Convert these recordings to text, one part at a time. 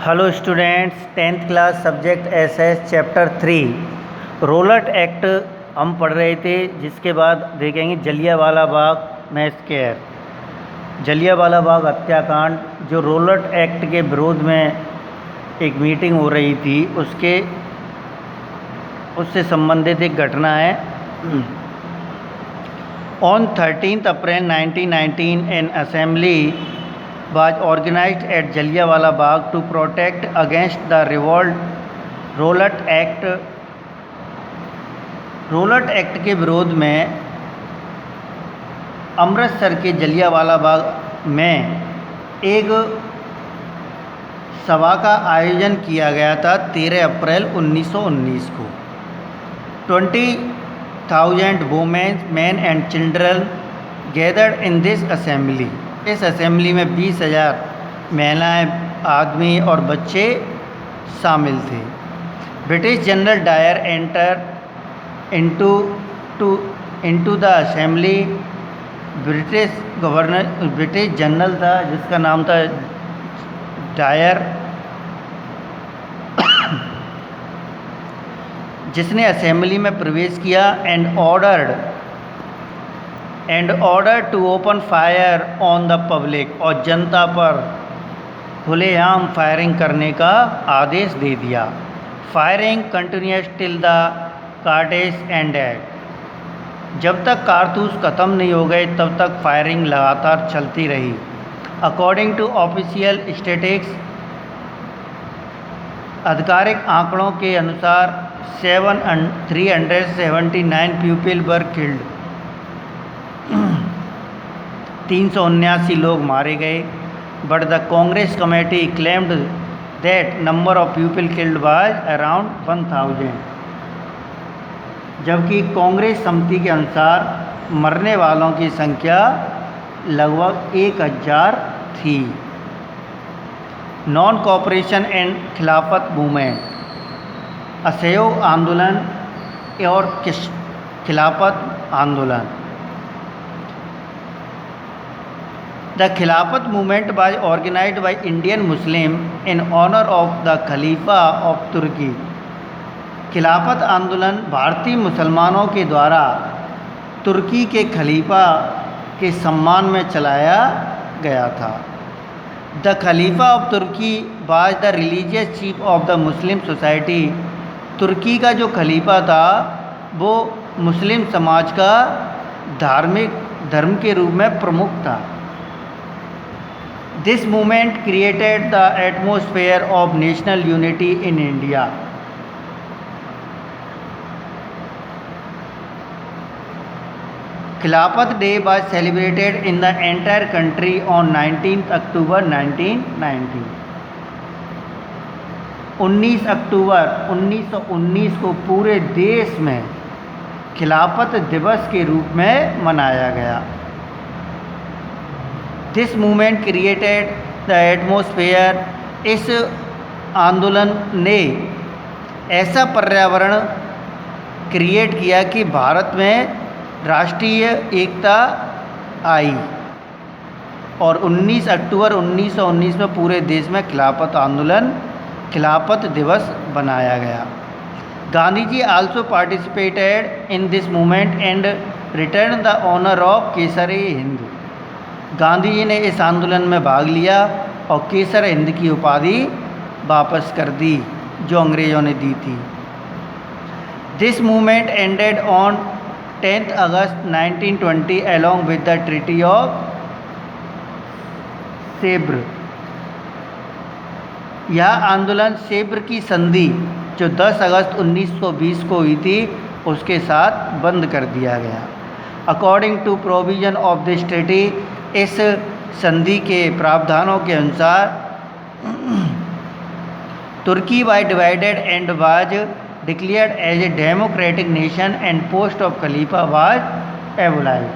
Hello students, tenth class subject SS chapter 3 Rowlatt act हम पढ़ रहे थे। जिसके बाद देखेंगे जलियांवाला बाग मैसकेयर, जलियांवाला बाग हत्याकांड। जो रोलट एक्ट के विरोध में एक मीटिंग हो रही थी उससे संबंधित एक घटना है। On 13th April 1919 an assembly was organized at Jallianwala Bagh to protest against the revolt Rowlatt act. Rowlatt act के विरोध में अमृतसर के जलियांवाला बाग में एक सभा का आयोजन किया गया था 13 अप्रैल 1919 को। 20,000 women, man and children gathered in this assembly. इस असेंबली में 20,000 महिलाएं, आदमी और बच्चे शामिल थे। British general Dyer enter into the assembly. British general था जिसका नाम था डायर, जिसने असेंबली में प्रवेश किया and order to open fire on the public, और जनता पर खुलेआम फायरिंग करने का आदेश दे दिया। Firing continues till the cartridge ended. जब तक कारतूस ख़त्म नहीं हो गए तब तक फायरिंग लगातार चलती रही। अकॉर्डिंग टू ऑफिशियल स्टैटिस्टिक्स, आधिकारिक आंकड़ों के अनुसार 379 पीपल वर किल्ड। 379 लोग मारे गए। But the Congress committee claimed that number of people killed was around 1000। जबकि कांग्रेस समिति के अनुसार मरने वालों की संख्या लगभग 1000 थी। Non cooperation and Khilafat movement, असहयोग आंदोलन और खिलाफत आंदोलन। The Khilafat movement was organised by Indian Muslim in honour of the Khalifa of Turkey. Khilafat आंदोलन भारतीय मुसलमानों के द्वारा तुर्की के खलीफा के सम्मान में चलाया गया था। The Khalifa of Turkey was the religious chief of the Muslim society. तुर्की का जो खलीफा था वो मुस्लिम समाज का धर्म के रूप में प्रमुख था। This movement created the atmosphere of national unity in India. खिलाफत day was celebrated in the entire country on 19th October 1990। 19 अक्टूबर 1919 को पूरे देश में खिलाफत दिवस के रूप में मनाया गया। This movement created the atmosphere. इस आंदोलन ने ऐसा पर्यावरण क्रिएट किया कि भारत में राष्ट्रीय एकता आई, और 19 अक्टूबर 1919 में पूरे देश में खिलाफत दिवस बनाया गया। Gandhi ji also participated in this movement and return the honour of Kaisar-i-Hind. Gandhi ji ने इस आंदोलन में भाग लिया और केसर-ए-हिंद की उपाधि वापस कर दी जो अंग्रेज़ों ने दी थी। This movement ended on 10th August 1920 along with the Treaty of सेब्र। यह आंदोलन सेब्र की संधि जो 10 अगस्त 1920 को हुई थी उसके साथ बंद कर दिया गया। According to provision of this treaty, इस संधि के प्रावधानों के अनुसार Turkey was divided and was declared as a democratic nation and post of Khalifa was abolished।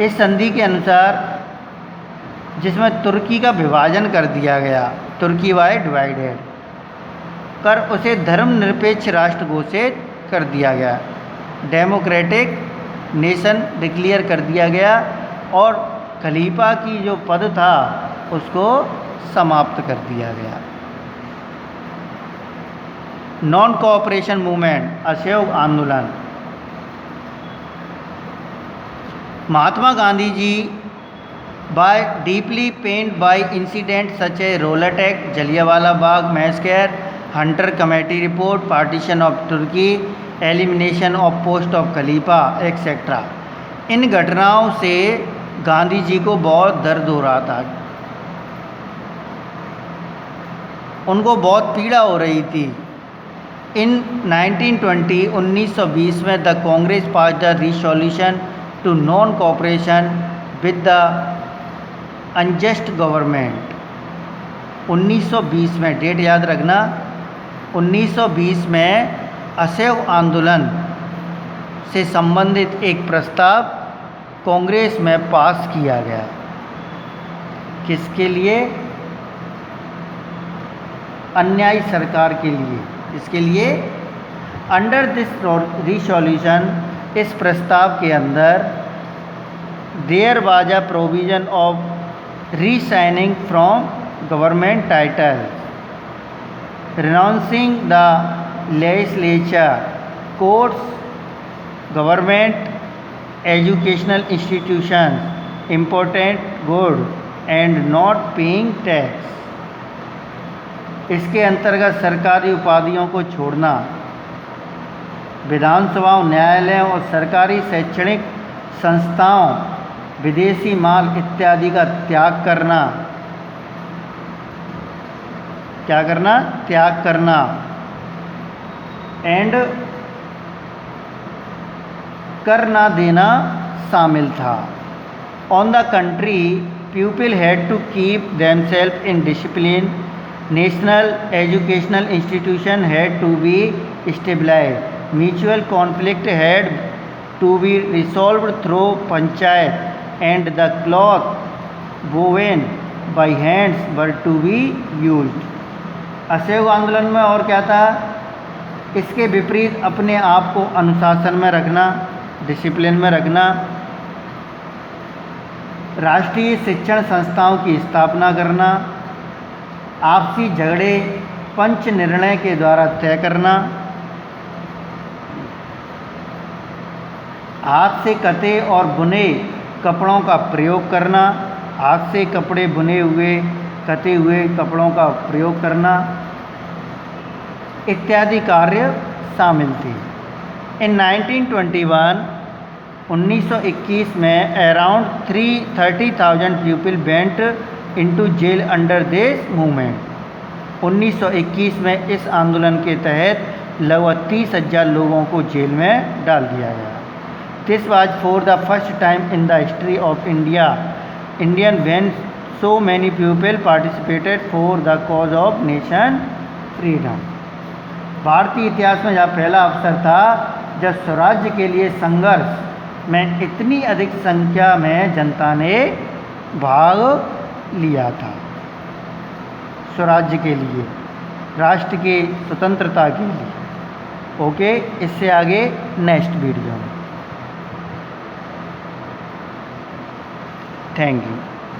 इस संधि के अनुसार जिसमें तुर्की का विभाजन कर दिया गया, तुर्की वाज डिवाइडेड कर उसे धर्मनिरपेक्ष राष्ट्र घोषित कर दिया गया, डेमोक्रेटिक नेशन डिक्लेयर कर दिया गया, और खलीफा की जो पद था उसको समाप्त कर दिया गया। नॉन कोऑपरेशन मूवमेंट, असहयोग आंदोलन। Mahatma Gandhi ji by deeply pained by incidents such as roll attack, Jallianwala Bagh massacre, Hunter Committee report, partition of Turkey, elimination of post of Khalifa etcetera. इन घटनाओं से गांधी जी को बहुत दर्द हो रहा था, उनको बहुत पीड़ा हो रही थी। इन 1920 में the Congress pass the resolution to non cooperation with the unjust government. 1920 में, डेट याद रखना, 1920 में असहयोग आंदोलन से संबंधित एक प्रस्ताव कांग्रेस में पास किया गया। किसके लिए? अन्यायी सरकार के लिए। इसके लिए अंडर दिस रिसोल्यूशन, इस प्रस्ताव के अंदर there was a provision of resigning from government titles, renouncing the legislature, courts, government, educational institutions, important goods and not paying tax। इसके अंतर्गत सरकारी उपाधियों को छोड़ना, विधानसभाओं, न्यायालयों और सरकारी शैक्षणिक संस्थाओं, विदेशी माल इत्यादि का त्याग करना। क्या करना? त्याग करना। एंड कर ना देना शामिल था। On the country people had to keep themself in discipline, national educational institution had to be stabilise, mutual conflict had to be resolved through panchayat and the cloth woven by hands were to be used। असहयोग आंदोलन में और क्या था? इसके विपरीत अपने आप को अनुशासन में रखना, डिसिप्लिन में रखना, राष्ट्रीय शिक्षण संस्थाओं की स्थापना करना, आपसी झगड़े पंच निर्णय के द्वारा तय करना, हाथ से कते और बुने कपड़ों का प्रयोग करना, हाथ से कपड़े बुने हुए कते हुए कपड़ों का प्रयोग करना इत्यादि कार्य शामिल थे। इन 1921 में around 30,000 people went into jail under this movement. 1921 में इस आंदोलन के तहत लगभग 30,000 लोगों को जेल में डाल दिया गया। This was for the first time in the history of Indian when so many people participated for the cause of nation freedom। भारतीय इतिहास में यह पहला अवसर था जब स्वराज्य के लिए संघर्ष में इतनी अधिक संख्या में जनता ने भाग लिया था। स्वराज्य के लिए, राष्ट्र की स्वतंत्रता के लिए। ओके, इससे आगे नेक्स्ट वीडियो में। Thank you.